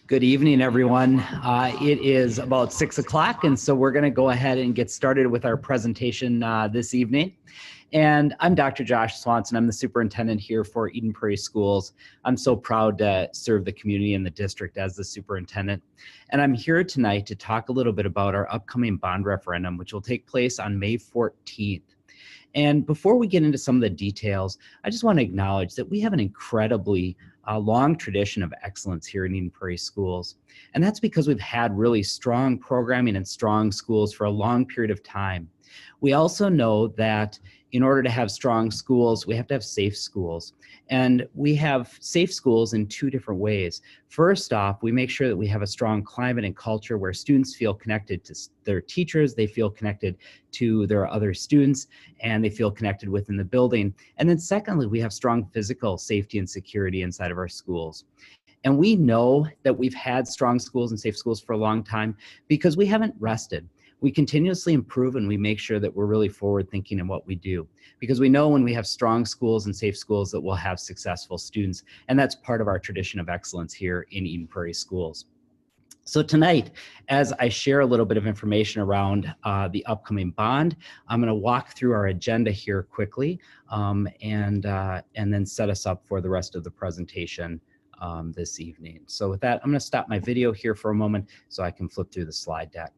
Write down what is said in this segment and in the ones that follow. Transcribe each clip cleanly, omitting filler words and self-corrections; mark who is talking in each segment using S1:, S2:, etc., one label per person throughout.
S1: Good evening, everyone. It is about 6 o'clock, and so we're going to go ahead and get started with our presentation this evening. And I'm Dr. Josh Swanson. I'm the superintendent here for Eden Prairie Schools. I'm so proud to serve the community and the district as the superintendent. And I'm here tonight to talk a little bit about our upcoming bond referendum, which will take place on May 14th. And before we get into some of the details, I just want to acknowledge that we have an incredibly long tradition of excellence here in Eden Prairie Schools. And that's because we've had really strong programming and strong schools for a long period of time. We also know that in order to have strong schools, we have to have safe schools. And we have safe schools in two different ways. First off, we make sure that we have a strong climate and culture where students feel connected to their teachers, they feel connected to their other students, and they feel connected within the building. And then secondly, we have strong physical safety and security inside of our schools. And we know that we've had strong schools and safe schools for a long time because we haven't rested. We continuously improve and we make sure that we're really forward thinking in what we do, because we know when we have strong schools and safe schools that we'll have successful students, and that's part of our tradition of excellence here in Eden Prairie Schools. So tonight, as I share a little bit of information around the upcoming bond, I'm going to walk through our agenda here quickly and then set us up for the rest of the presentation this evening. So with that, I'm going to stop my video here for a moment so I can flip through the slide deck.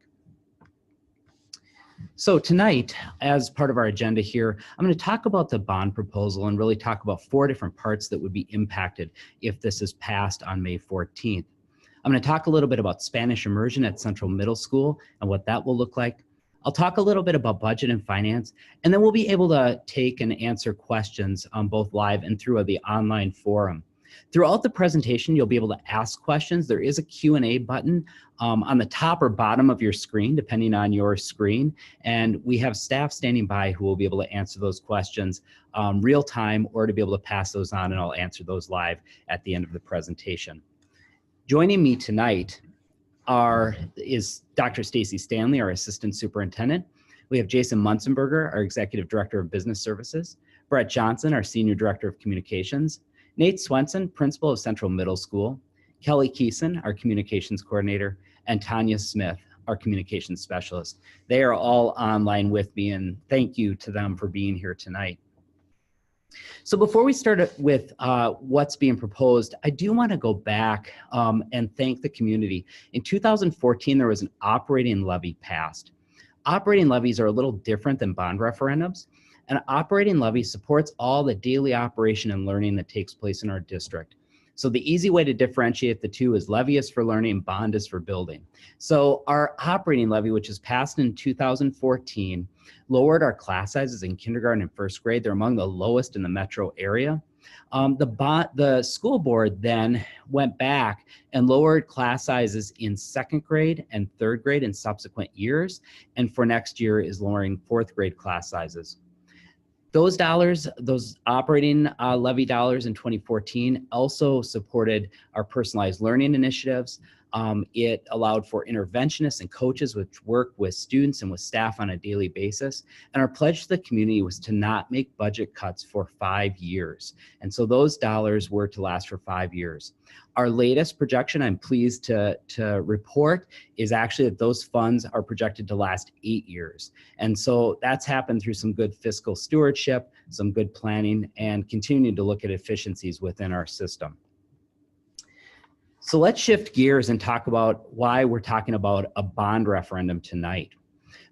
S1: So tonight, as part of our agenda here, I'm going to talk about the bond proposal and really talk about 4 different parts that would be impacted if this is passed on May 14th. I'm going to talk a little bit about Spanish immersion at Central Middle School and what that will look like. I'll talk a little bit about budget and finance, and then we'll be able to take and answer questions both live and through the online forum. Throughout the presentation, you'll be able to ask questions. There is a Q&A button on the top or bottom of your screen, depending on your screen. And we have staff standing by who will be able to answer those questions real time or to be able to pass those on, and I'll answer those live at the end of the presentation. Joining me tonight is Dr. Stacy Stanley, our Assistant Superintendent. We have Jason Munzenberger, our Executive Director of Business Services, Brett Johnson, our Senior Director of Communications, Nate Swenson, Principal of Central Middle School, Kelly Keeson, our Communications Coordinator, and Tanya Smith, our Communications Specialist. They are all online with me, and thank you to them for being here tonight. So before we start with what's being proposed, I do want to go back and thank the community. In 2014, there was an operating levy passed. Operating levies are a little different than bond referendums. An operating levy supports all the daily operation and learning that takes place in our district. So the easy way to differentiate the two is levy is for learning, bond is for building. So our operating levy, which was passed in 2014, lowered our class sizes in kindergarten and first grade. They're among the lowest in the metro area. The school board then went back and lowered class sizes in second grade and third grade in subsequent years. And for next year is lowering fourth grade class sizes. Those dollars, those operating levy dollars in 2014 also supported our personalized learning initiatives. It allowed for interventionists and coaches which work with students and with staff on a daily basis. And our pledge to the community was to not make budget cuts for 5 years. And so those dollars were to last for 5 years. Our latest projection, I'm pleased to report, is actually that those funds are projected to last 8 years. And so that's happened through some good fiscal stewardship, some good planning, and continuing to look at efficiencies within our system. So let's shift gears and talk about why we're talking about a bond referendum tonight.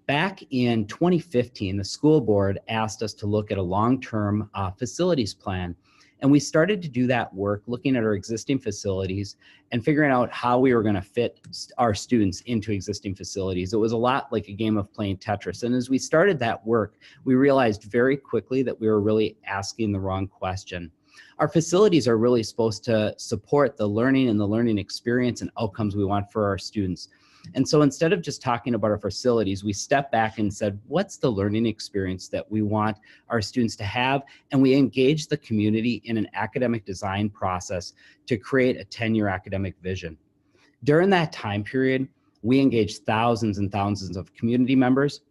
S1: Back in 2015, the school board asked us to look at a long-term facilities plan. And we started to do that work looking at our existing facilities and figuring out how we were going to fit our students into existing facilities. It was a lot like a game of playing Tetris. And as we started that work, we realized very quickly that we were really asking the wrong question. Our facilities are really supposed to support the learning and the learning experience and outcomes we want for our students. And so instead of just talking about our facilities, we stepped back and said, what's the learning experience that we want our students to have? And we engaged the community in an academic design process to create a 10-year academic vision. During that time period, we engaged thousands and thousands of community members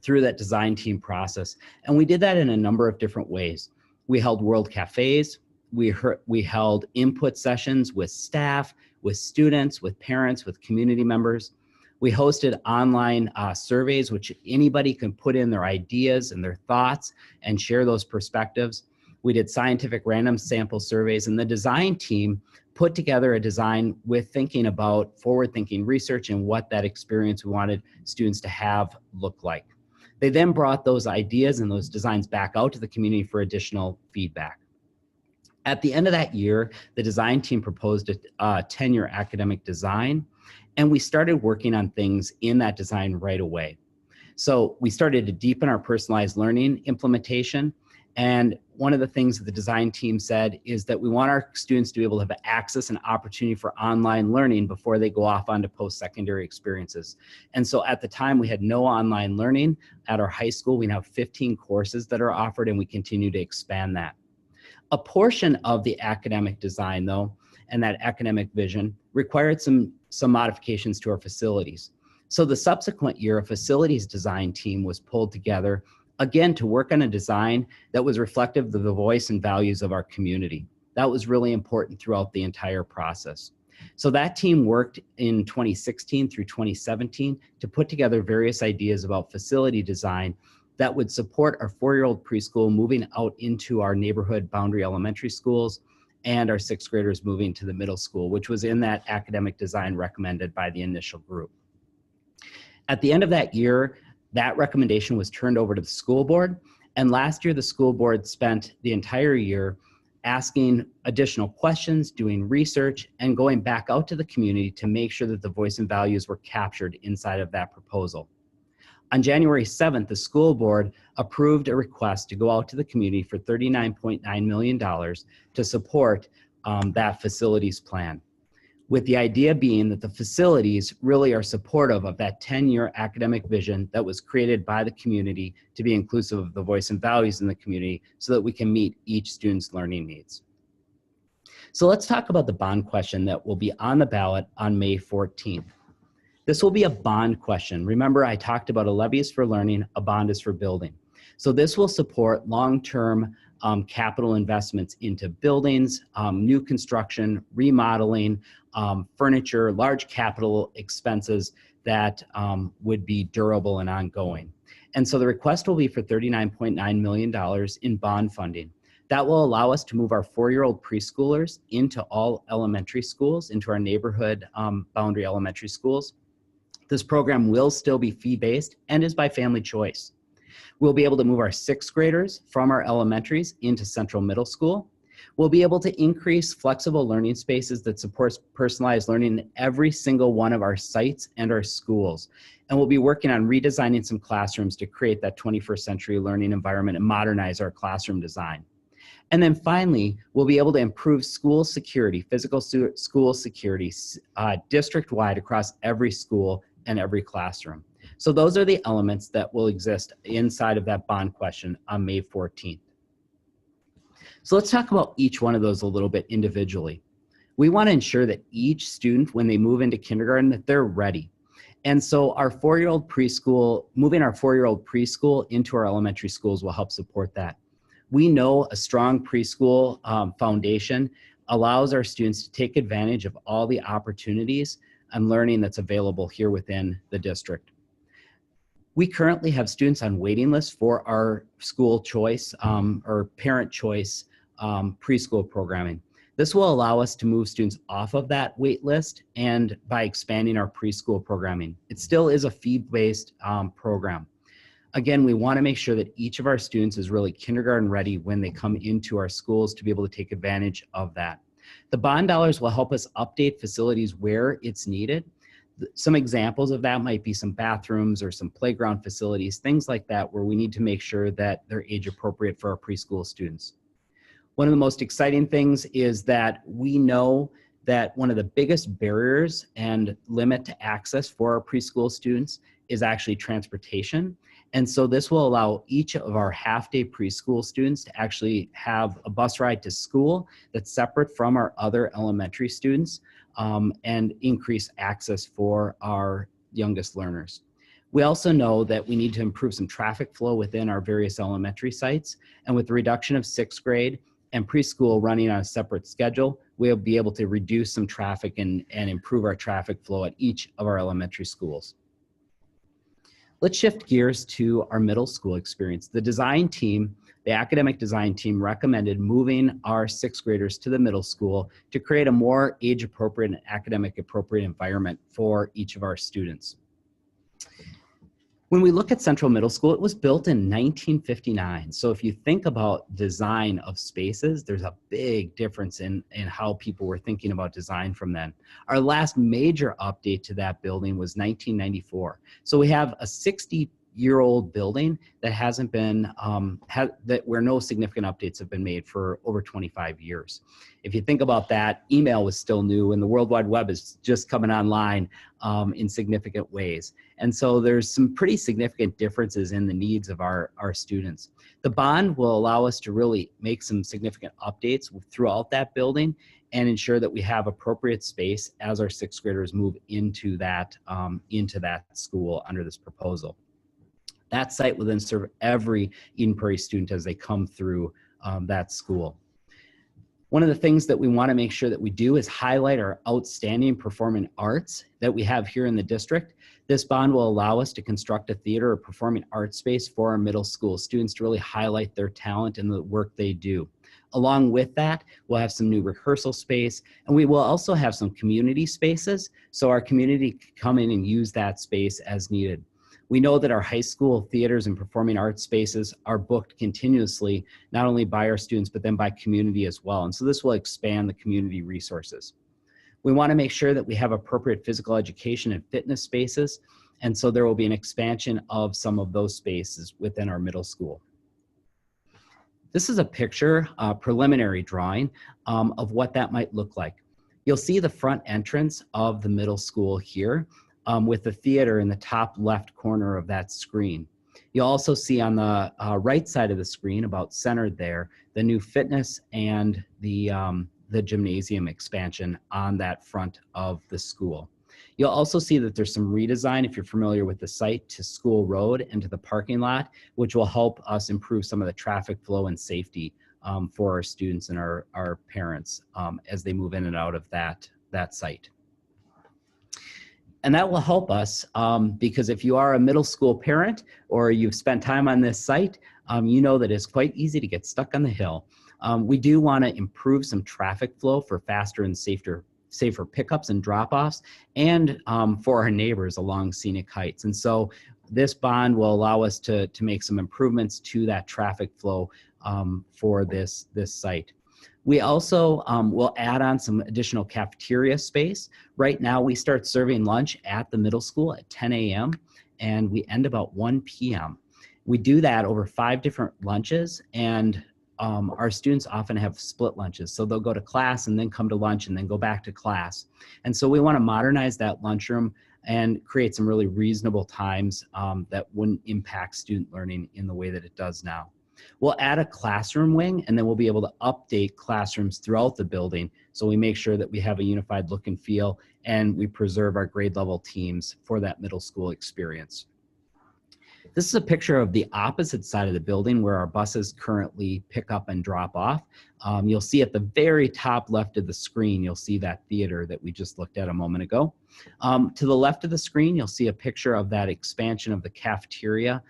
S1: through that design team process. And we did that in a number of different ways. We held world cafes, we held input sessions with staff, with students, with parents, with community members. We hosted online surveys, which anybody can put in their ideas and their thoughts and share those perspectives. We did scientific random sample surveys, and the design team put together a design with thinking about forward-thinking research and what that experience we wanted students to have look like. They then brought those ideas and those designs back out to the community for additional feedback. At the end of that year, the design team proposed a 10-year academic design, and we started working on things in that design right away. So we started to deepen our personalized learning implementation. And one of the things that the design team said is that we want our students to be able to have access and opportunity for online learning before they go off onto post-secondary experiences. And so at the time, we had no online learning. At our high school, we now have 15 courses that are offered, and we continue to expand that. A portion of the academic design, though, and that academic vision required some modifications to our facilities. So the subsequent year, a facilities design team was pulled together, again, to work on a design that was reflective of the voice and values of our community. That was really important throughout the entire process. So that team worked in 2016 through 2017 to put together various ideas about facility design that would support our 4-year-old preschool moving out into our neighborhood boundary elementary schools and our 6th graders moving to the middle school, which was in that academic design recommended by the initial group. At the end of that year, that recommendation was turned over to the school board. And last year, the school board spent the entire year asking additional questions, doing research, and going back out to the community to make sure that the voice and values were captured inside of that proposal. On January 7th, the school board approved a request to go out to the community for $39.9 million to support that facilities plan, with the idea being that the facilities really are supportive of that 10-year academic vision that was created by the community to be inclusive of the voice and values in the community so that we can meet each student's learning needs. So let's talk about the bond question that will be on the ballot on May 14th. This will be a bond question. Remember, I talked about a levy is for learning, a bond is for building. So this will support long-term capital investments into buildings, new construction, remodeling, furniture, large capital expenses that would be durable and ongoing. And so the request will be for $39.9 million in bond funding. That will allow us to move our 4-year-old preschoolers into all elementary schools, into our neighborhood boundary elementary schools. This program will still be fee-based and is by family choice. We'll be able to move our 6th graders from our elementaries into Central Middle School. We'll be able to increase flexible learning spaces that supports personalized learning in every single one of our sites and our schools. And we'll be working on redesigning some classrooms to create that 21st century learning environment and modernize our classroom design. And then finally, we'll be able to improve school security, physical school security, district-wide across every school and every classroom. So those are the elements that will exist inside of that bond question on May 14th. So let's talk about each one of those a little bit individually. We want to ensure that each student, when they move into kindergarten, that they're ready. And so our 4-year-old preschool, moving our 4-year-old preschool into our elementary schools will help support that. We know a strong preschool foundation allows our students to take advantage of all the opportunities and learning that's available here within the district. We currently have students on waiting lists for our school choice or parent choice preschool programming. This will allow us to move students off of that wait list and by expanding our preschool programming. It still is a fee-based program. Again, we want to make sure that each of our students is really kindergarten ready when they come into our schools to be able to take advantage of that. The bond dollars will help us update facilities where it's needed. Some examples of that might be some bathrooms or some playground facilities, things like that, where we need to make sure that they're age appropriate for our preschool students. One of the most exciting things is that we know that one of the biggest barriers and limit to access for our preschool students is actually transportation. And so this will allow each of our half-day preschool students to actually have a bus ride to school that's separate from our other elementary students and increase access for our youngest learners. We also know that we need to improve some traffic flow within our various elementary sites. And with the reduction of 6th grade and preschool running on a separate schedule, we'll be able to reduce some traffic and improve our traffic flow at each of our elementary schools. Let's shift gears to our middle school experience. The design team, the academic design team, recommended moving our sixth graders to the middle school to create a more age-appropriate and academic appropriate environment for each of our students. When we look at Central Middle School, it was built in 1959. So if you think about design of spaces, there's a big difference in how people were thinking about design from then. Our last major update to that building was 1994. So we have a 60-year-old building that hasn't been, where no significant updates have been made for over 25 years. If you think about that, email was still new and the World Wide Web is just coming online in significant ways. And so there's some pretty significant differences in the needs of our students. The bond will allow us to really make some significant updates throughout that building and ensure that we have appropriate space as our sixth graders move into that school under this proposal. That site will then serve every Eden Prairie student as they come through that school. One of the things that we want to make sure that we do is highlight our outstanding performing arts that we have here in the district. This bond will allow us to construct a theater or performing arts space for our middle school students to really highlight their talent and the work they do. Along with that, we'll have some new rehearsal space, and we will also have some community spaces, so our community can come in and use that space as needed. We know that our high school theaters and performing arts spaces are booked continuously, not only by our students, but then by community as well. And so this will expand the community resources. We want to make sure that we have appropriate physical education and fitness spaces. And so there will be an expansion of some of those spaces within our middle school. This is a picture, a preliminary drawing of what that might look like. You'll see the front entrance of the middle school here. With the theater in the top left corner of that screen. You'll also see on the right side of the screen, about centered there, the new fitness and the gymnasium expansion on that front of the school. You'll also see that there's some redesign, if you're familiar with the site, to School Road and to the parking lot, which will help us improve some of the traffic flow and safety for our students and our parents as they move in and out of that site. And that will help us because if you are a middle school parent or you've spent time on this site, you know that it's quite easy to get stuck on the hill. We do want to improve some traffic flow for faster and safer pickups and drop-offs, and for our neighbors along Scenic Heights. And so this bond will allow us to make some improvements to that traffic flow for this site. We also will add on some additional cafeteria space. Right now, we start serving lunch at the middle school at 10 a.m. and we end about 1 p.m. We do that over 5 different lunches, and our students often have split lunches. So they'll go to class and then come to lunch and then go back to class. And so we want to modernize that lunchroom and create some really reasonable times that wouldn't impact student learning in the way that it does now. We'll add a classroom wing, and then we'll be able to update classrooms throughout the building, so we make sure that we have a unified look and feel, and we preserve our grade level teams for that middle school experience. This is a picture of the opposite side of the building where our buses currently pick up and drop off. You'll see at the very top left of the screen, you'll see that theater that we just looked at a moment ago. To the left of the screen, you'll see a picture of that expansion of the cafeteria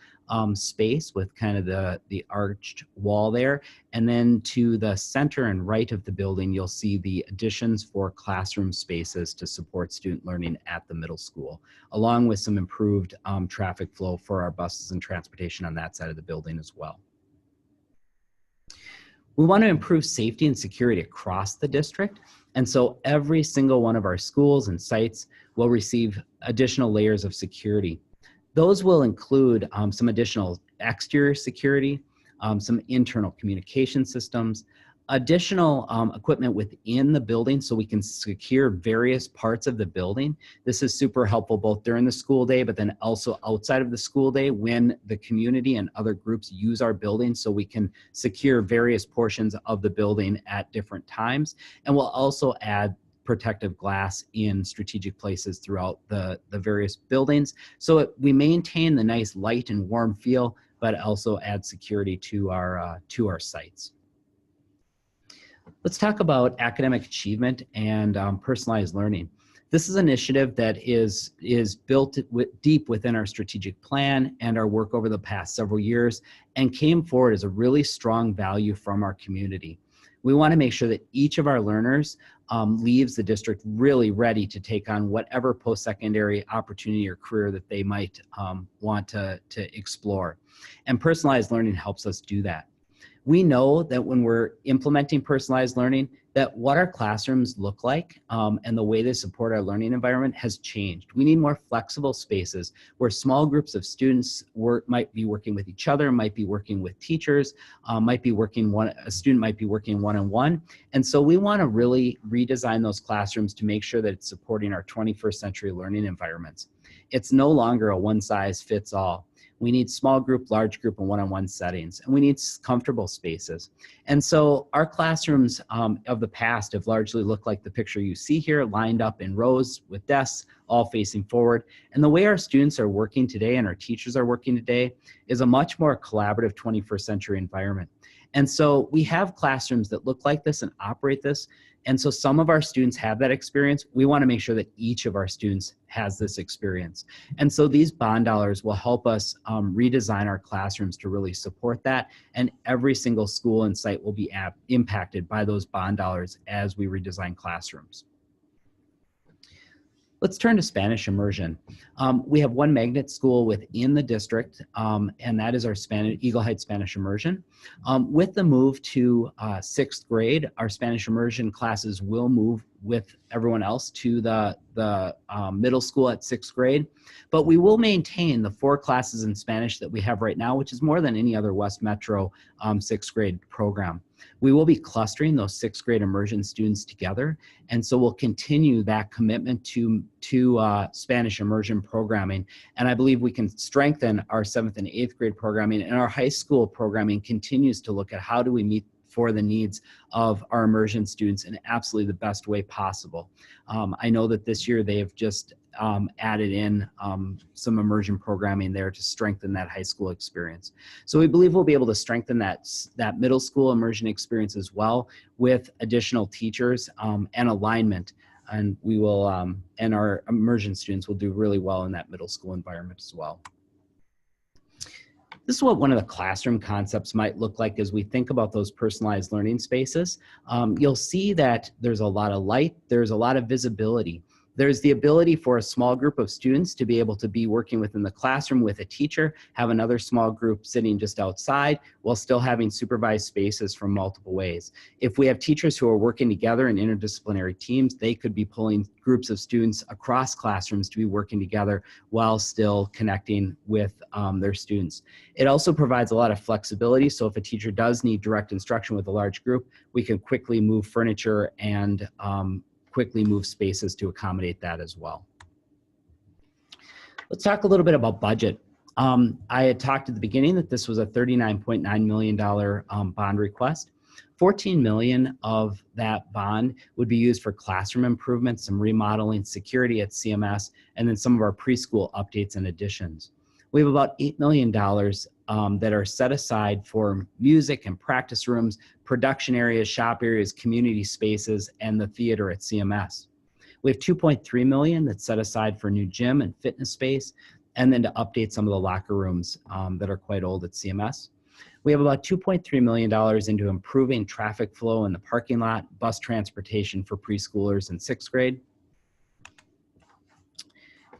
S1: space with kind of the arched wall there. And then to the center and right of the building, you'll see the additions for classroom spaces to support student learning at the middle school, along with some improved traffic flow for our buses and transportation on that side of the building as well. We want to improve safety and security across the district. And so every single one of our schools and sites will receive additional layers of security. Those will include some additional exterior security, some internal communication systems, additional equipment within the building so we can secure various parts of the building. This is super helpful both during the school day, but then also outside of the school day when the community and other groups use our building, so we can secure various portions of the building at different times. And we'll also add protective glass in strategic places throughout the various buildings, so we maintain the nice light and warm feel, but also add security to our sites. Let's talk about academic achievement and personalized learning. This is an initiative that is built deep within our strategic plan and our work over the past several years, and came forward as a really strong value from our community. We want to make sure that each of our learners leaves the district really ready to take on whatever post-secondary opportunity or career that they might want to explore. And personalized learning helps us do that. We know that when we're implementing personalized learning, that what our classrooms look like and the way they support our learning environment has changed. We need more flexible spaces where small groups of students might be working with each other, might be working with teachers, a student might be working one-on-one. And so we want to really redesign those classrooms to make sure that it's supporting our 21st century learning environments. It's no longer a one-size-fits-all. We need small group, large group, and one-on-one settings, and we need comfortable spaces. And so our classrooms of the past have largely looked like the picture you see here, lined up in rows with desks, all facing forward. And the way our students are working today and our teachers are working today is a much more collaborative 21st century environment. And so we have classrooms that look like this and operate this. And so some of our students have that experience. We want to make sure that each of our students has this experience. And so these bond dollars will help us redesign our classrooms to really support that. And every single school and site will be impacted by those bond dollars as we redesign classrooms. Let's turn to Spanish immersion. We have one magnet school within the district, and that is our Eagle Heights Spanish immersion. With the move to 6th grade, our Spanish immersion classes will move with everyone else to the middle school at 6th grade, but we will maintain the 4 classes in Spanish that we have right now, which is more than any other West Metro 6th grade program. We will be clustering those 6th grade immersion students together, and so we'll continue that commitment to Spanish immersion programming. And I believe we can strengthen our 7th and 8th grade programming, and our high school programming continues to look at how do we meet for the needs of our immersion students in absolutely the best way possible. I know that this year they have just added in some immersion programming there to strengthen that high school experience. So we believe we'll be able to strengthen that middle school immersion experience as well with additional teachers and alignment. And we will, and our immersion students will do really well in that middle school environment as well. This is what one of the classroom concepts might look like as we think about those personalized learning spaces. You'll see that there's a lot of light, there's a lot of visibility. There's the ability for a small group of students to be able to be working within the classroom with a teacher, have another small group sitting just outside while still having supervised spaces from multiple ways. If we have teachers who are working together in interdisciplinary teams, they could be pulling groups of students across classrooms to be working together while still connecting with their students. It also provides a lot of flexibility, so if a teacher does need direct instruction with a large group, we can quickly move furniture and quickly move spaces to accommodate that as well. Let's talk a little bit about budget. I had talked at the beginning that this was a $39.9 million bond request. $14 million of that bond would be used for classroom improvements, some remodeling, security at CMS, and then some of our preschool updates and additions. We have about $8 million that are set aside for music and practice rooms, production areas, shop areas, community spaces, and the theater at CMS. We have $2.3 million that's set aside for new gym and fitness space, and then to update some of the locker rooms that are quite old at CMS. We have about $2.3 million into improving traffic flow in the parking lot, bus transportation for preschoolers in 6th grade.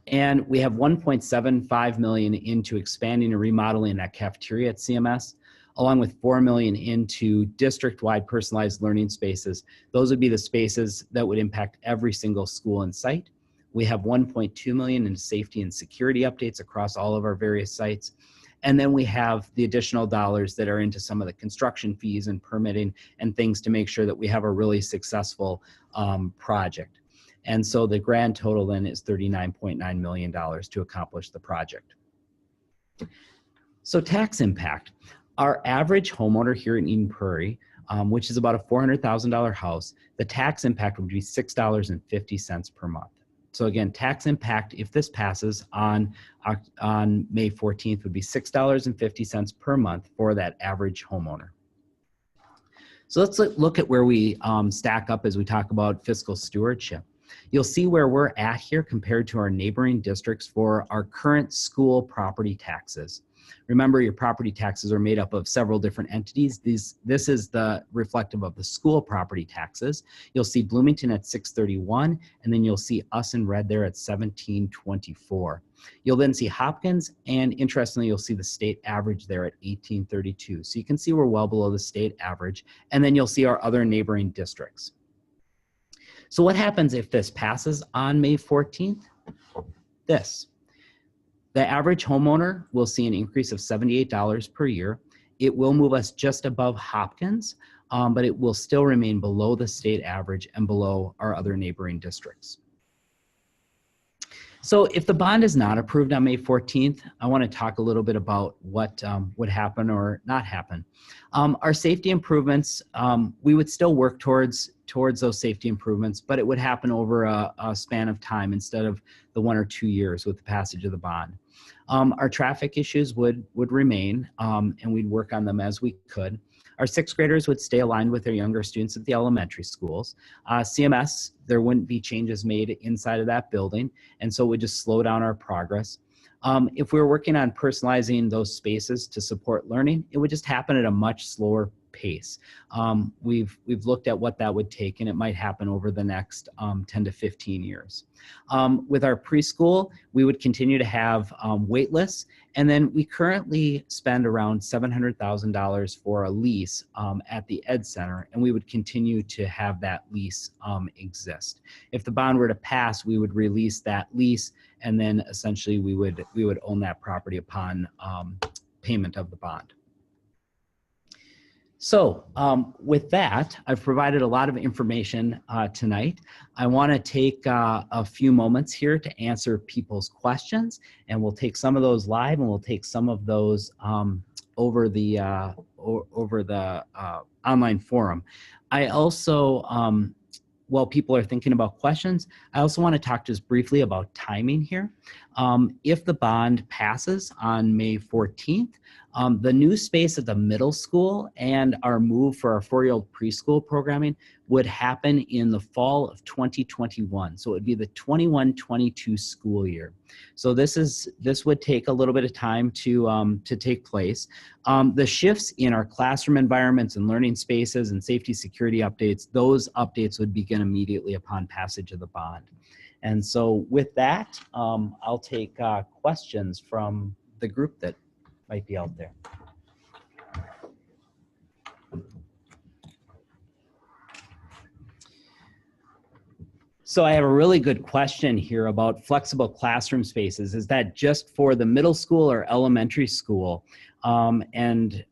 S1: And we have $1.75 million into expanding and remodeling that cafeteria at CMS, along with $4 million into district-wide personalized learning spaces. Those would be the spaces that would impact every single school and site. We have $1.2 million in safety and security updates across all of our various sites. And then we have the additional dollars that are into some of the construction fees and permitting and things to make sure that we have a really successful project. And so the grand total then is $39.9 million to accomplish the project. So tax impact. Our average homeowner here in Eden Prairie, which is about a $400,000 house, the tax impact would be $6.50 per month. So again, tax impact, if this passes on May 14th, would be $6.50 per month for that average homeowner. So let's look at where we stack up as we talk about fiscal stewardship. You'll see where we're at here compared to our neighboring districts for our current school property taxes. Remember, your property taxes are made up of several different entities. This is the reflective of the school property taxes. You'll see Bloomington at 631, and then you'll see us in red there at 1724. You'll then see Hopkins, and interestingly, you'll see the state average there at 1832. So you can see we're well below the state average, and then you'll see our other neighboring districts. So what happens if this passes on May 14th? This. The average homeowner will see an increase of $78 per year. It will move us just above Hopkins, but it will still remain below the state average and below our other neighboring districts. So if the bond is not approved on May 14th, I want to talk a little bit about what would happen or not happen. Our safety improvements, we would still work towards those safety improvements, but it would happen over a span of time instead of the 1 or 2 years with the passage of the bond. Our traffic issues would remain, and we'd work on them as we could. Our 6th graders would stay aligned with their younger students at the elementary schools. CMS, there wouldn't be changes made inside of that building, and so it would just slow down our progress. If we were working on personalizing those spaces to support learning, it would just happen at a much slower pace. We've looked at what that would take, and it might happen over the next 10 to 15 years. With our preschool, we would continue to have wait lists, and then we currently spend around $700,000 for a lease at the Ed Center, and we would continue to have that lease exist. If the bond were to pass, we would release that lease, and then essentially we would own that property upon payment of the bond. So with that, I've provided a lot of information tonight. I want to take a few moments here to answer people's questions, and we'll take some of those live, and we'll take some of those over the online forum. I also, while people are thinking about questions, I also want to talk just briefly about timing here. If the bond passes on May 14th, the new space at the middle school and our move for our 4-year-old preschool programming would happen in the fall of 2021. So it would be the 21-22 school year. So this would take a little bit of time to take place. The shifts in our classroom environments and learning spaces and safety security updates, those updates would begin immediately upon passage of the bond. And so with that, I'll take questions from the group that might be out there. So I have a really good question here about flexible classroom spaces. Is that just for the middle school or elementary school? And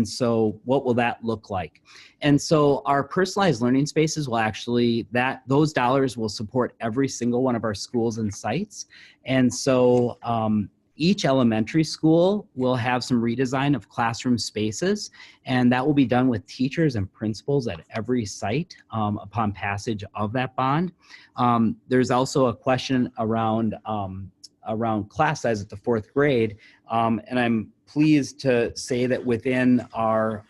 S1: so what will that look like? And so our personalized learning spaces will actually, those dollars will support every single one of our schools and sites. And so each elementary school will have some redesign of classroom spaces, and that will be done with teachers and principals at every site upon passage of that bond. There's also a question around class size at the 4th grade, and I'm pleased to say that within our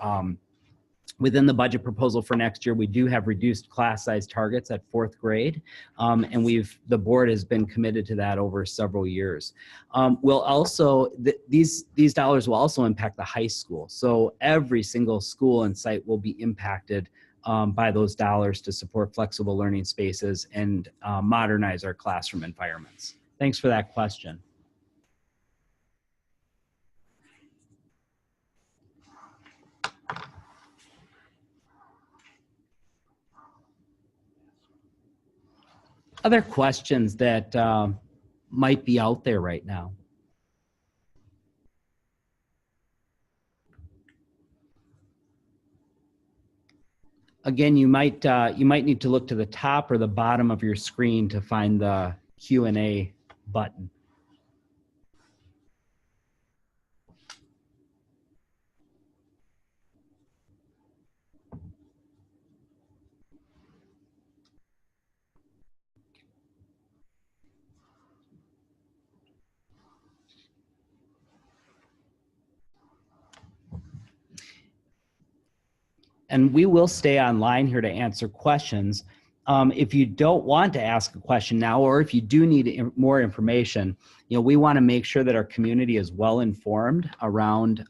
S1: within the budget proposal for next year, we do have reduced class size targets at 4th grade, and the board has been committed to that over several years. We'll also, these dollars will also impact the high school. So every single school and site will be impacted by those dollars to support flexible learning spaces and modernize our classroom environments. Thanks for that question. Other questions that might be out there right now? Again, you might need to look to the top or the bottom of your screen to find the Q&A button. And we will stay online here to answer questions. If you don't want to ask a question now, or if you do need more information, we want to make sure that our community is well informed around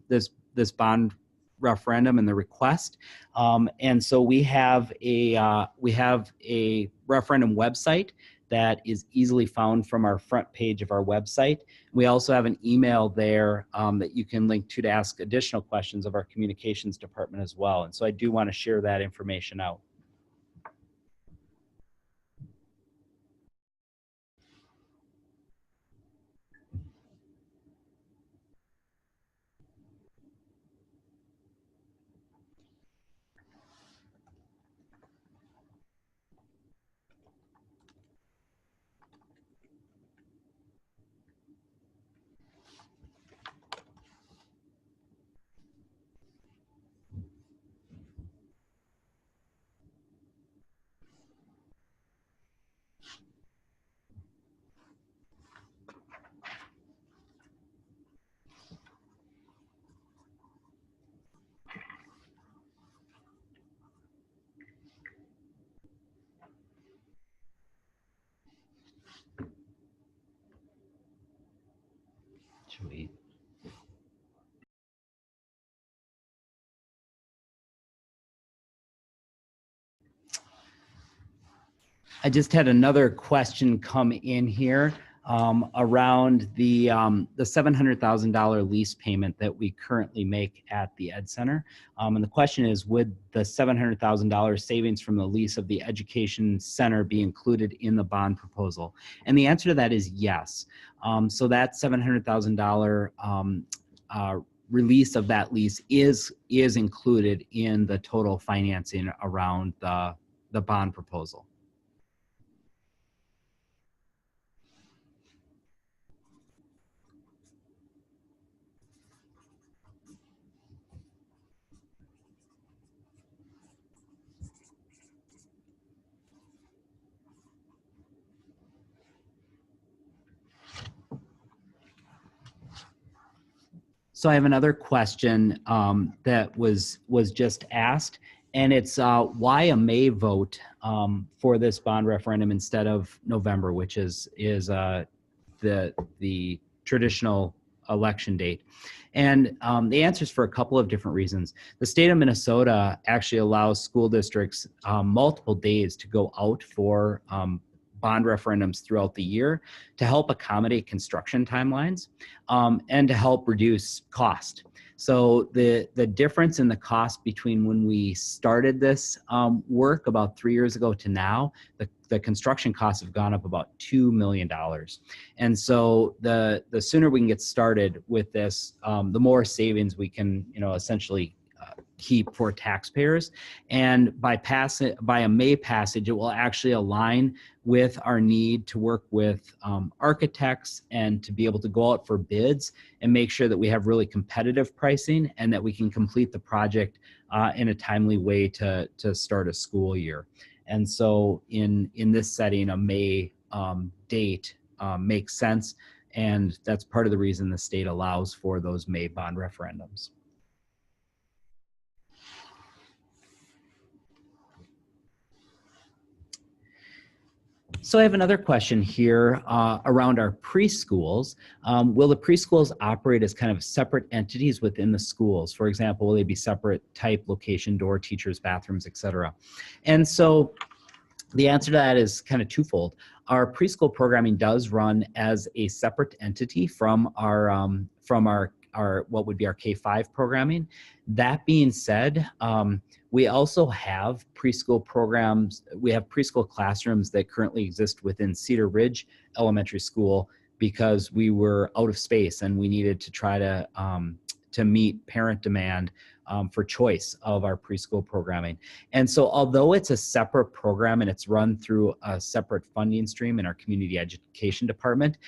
S1: this bond referendum and the request. And so we have a referendum website that is easily found from our front page of our website. We also have an email there that you can link to ask additional questions of our communications department as well. And so I do want to share that information out. Sweet. I just had another question come in here around the $700,000 lease payment that we currently make at the Ed Center. And the question is, would the $700,000 savings from the lease of the Education Center be included in the bond proposal? And the answer to that is yes. So that $700,000 release of that lease is included in the total financing around the bond proposal. So I have another question that was just asked, and it's why a May vote for this bond referendum instead of November, which is the traditional election date. And the answer is for a couple of different reasons. The state of Minnesota actually allows school districts multiple days to go out for bond referendums throughout the year to help accommodate construction timelines and to help reduce cost. So the difference in the cost between when we started this work about 3 years ago to now, the construction costs have gone up about $2 million. And so the sooner we can get started with this, the more savings we can, essentially keep for taxpayers. And by a May passage, it will actually align with our need to work with architects and to be able to go out for bids and make sure that we have really competitive pricing and that we can complete the project in a timely way to start a school year. And so in this setting, a May date makes sense. And that's part of the reason the state allows for those May bond referendums. So I have another question here around our preschools. Will the preschools operate as kind of separate entities within the schools? For example, will they be separate type, location, door, teachers, bathrooms, et cetera? And so the answer to that is kind of twofold. Our preschool programming does run as a separate entity from our what would be our K-5 programming. That being said, we also have preschool programs. We have preschool classrooms that currently exist within Cedar Ridge Elementary School because we were out of space and we needed to try to meet parent demand for choice of our preschool programming. And so although it's a separate program and it's run through a separate funding stream in our community education department,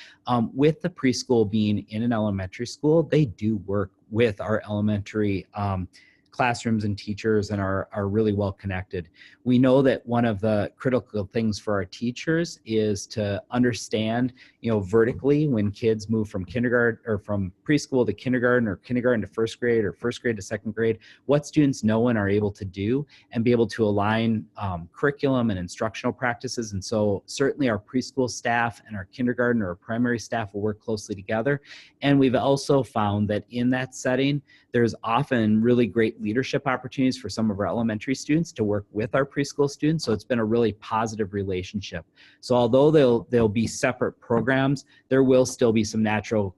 S1: with the preschool being in an elementary school, they do work with our elementary classrooms and teachers and are really well connected. We know that one of the critical things for our teachers is to understand, vertically, when kids move from kindergarten or from preschool to kindergarten, or kindergarten to first grade, or first grade to second grade, what students know and are able to do, and be able to align curriculum and instructional practices. And so certainly our preschool staff and our kindergarten or our primary staff will work closely together. And we've also found that in that setting, there's often really great leadership opportunities for some of our elementary students to work with our preschool students. So it's been a really positive relationship. So although they'll be separate programs, there will still be some natural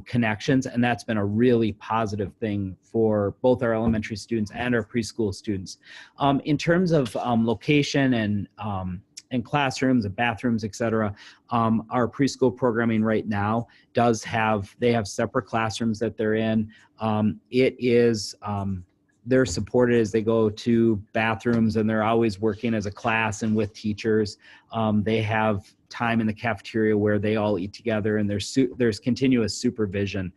S1: connections, and that's been a really positive thing for both our elementary students and our preschool students. In terms of location and classrooms and bathrooms, et cetera, our preschool programming right now they have separate classrooms that they're in. They're supported as they go to bathrooms, and they're always working as a class and with teachers. They have time in the cafeteria where they all eat together, and there's continuous supervision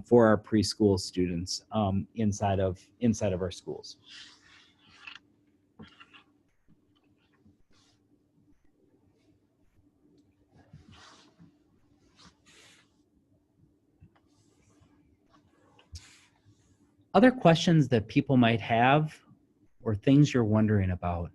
S1: for our preschool students inside of our schools. Other questions that people might have, or things you're wondering about?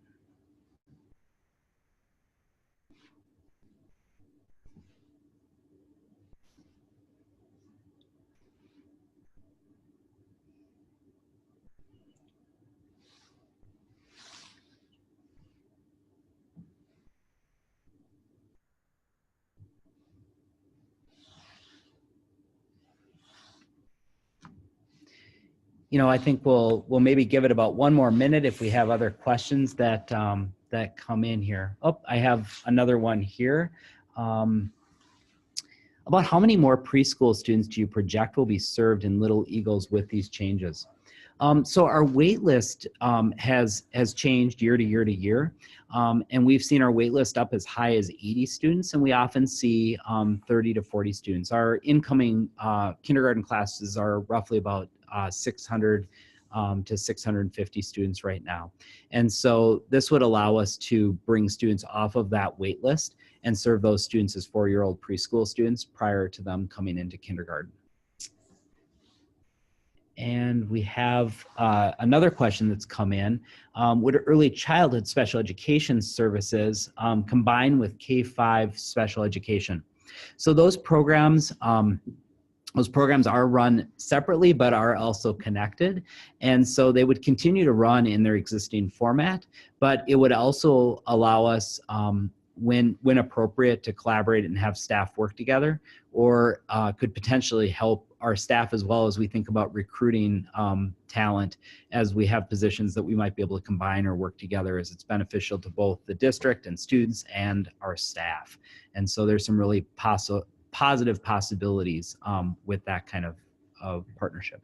S1: I think we'll maybe give it about 1 more minute if we have other questions that come in here. Oh, I have another one here. About how many more preschool students do you project will be served in Little Eagles with these changes? So our wait list has changed year to year to year, and we've seen our wait list up as high as 80 students, and we often see 30 to 40 students. Our incoming kindergarten classes are roughly about 600 to 650 students right now. And so this would allow us to bring students off of that wait list and serve those students as 4-year-old preschool students prior to them coming into kindergarten. And we have another question that's come in. Would early childhood special education services combine with K-5 special education? So those programs are run separately, but are also connected. And so they would continue to run in their existing format, but it would also allow us, when appropriate, to collaborate and have staff work together, or could potentially help our staff as well as we think about recruiting talent, as we have positions that we might be able to combine or work together, as it's beneficial to both the district and students and our staff. And so there's some really positive possibilities with that kind of partnership.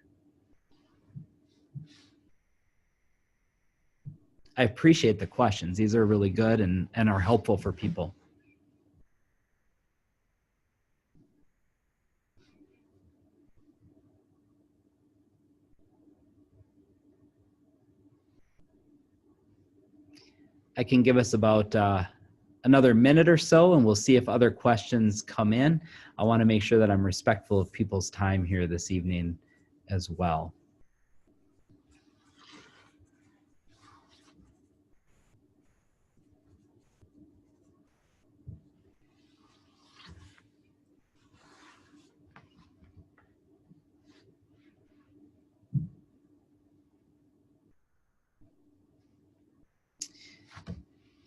S1: I appreciate the questions. These are really good and are helpful for people. I can give us about another minute or so, and we'll see if other questions come in. I want to make sure that I'm respectful of people's time here this evening as well.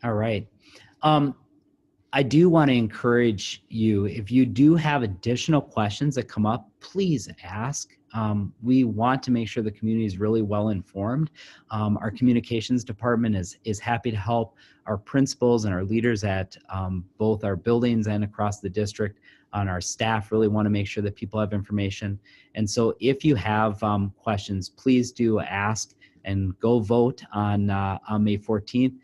S1: All right. I do want to encourage you, if you do have additional questions that come up, please ask. We want to make sure the community is really well informed. Our communications department is happy to help. Our principals and our leaders at both our buildings and across the district, on our staff, really want to make sure that people have information. And so if you have questions, please do ask and go vote on May 14th.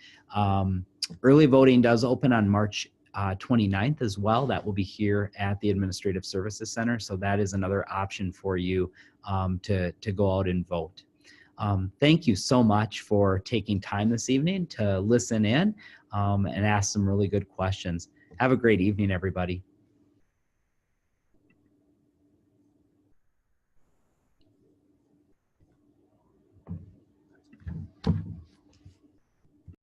S1: Early voting does open on March 29th as well. That will be here at the Administrative Services Center. So that is another option for you to go out and vote. Thank you so much for taking time this evening to listen in and ask some really good questions. Have a great evening, everybody.